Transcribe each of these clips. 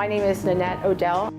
My name is Nanette Odell,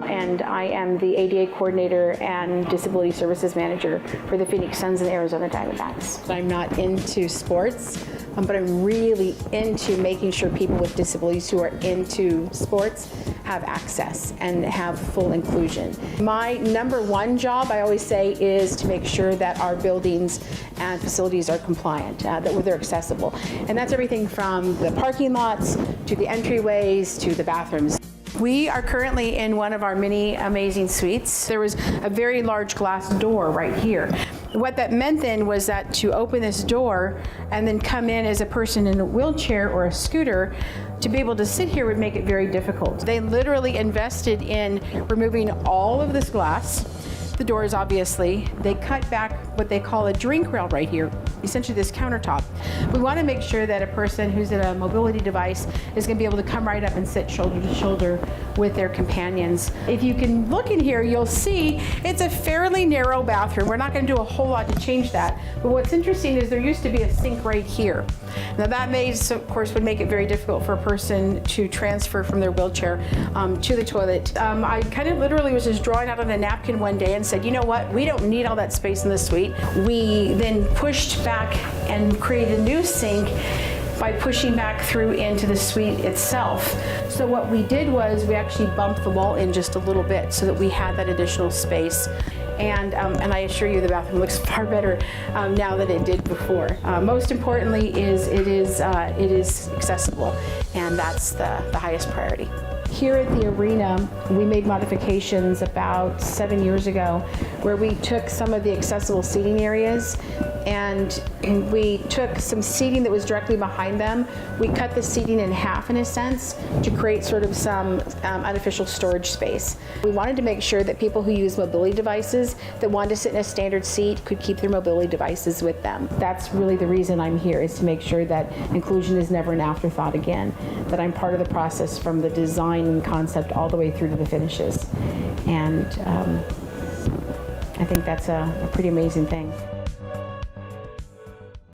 and I am the ADA Coordinator and Disability Services Manager for the Phoenix Suns and Arizona Diamondbacks. I'm not into sports, but I'm really into making sure people with disabilities who are into sports have access and have full inclusion. My number one job, I always say, is to make sure that our buildings and facilities are compliant, that they're accessible. And that's everything from the parking lots to the entryways to the bathrooms. We are currently in one of our many amazing suites. There was a very large glass door right here. What that meant then was that to open this door and then come in as a person in a wheelchair or a scooter, to be able to sit here would make it very difficult. They literally invested in removing all of this glass. The doors, obviously. They cut back what they call a drink rail right here, essentially this countertop. We want to make sure that a person who's in a mobility device is going to be able to come right up and sit shoulder to shoulder with their companions. If you can look in here, you'll see it's a fairly narrow bathroom. We're not going to do a whole lot to change that. But what's interesting is there used to be a sink right here. Now that may, of course, would make it very difficult for a person to transfer from their wheelchair to the toilet. I kind of literally was just drawing out on a napkin one day and said, you know what, we don't need all that space in the suite. We then pushed back and created a new sink by pushing back through into the suite itself. So what we did was we actually bumped the wall in just a little bit so that we had that additional space. And I assure you the bathroom looks far better now than it did before. Most importantly is it is accessible, and that's the highest priority. Here at the arena, we made modifications about 7 years ago where we took some of the accessible seating areas and we took some seating that was directly behind them. We cut the seating in half, in a sense, to create sort of some unofficial storage space. We wanted to make sure that people who use mobility devices that wanted to sit in a standard seat could keep their mobility devices with them. That's really the reason I'm here, is to make sure that inclusion is never an afterthought again, that I'm part of the process from the design and concept all the way through to the finishes. And I think that's a pretty amazing thing.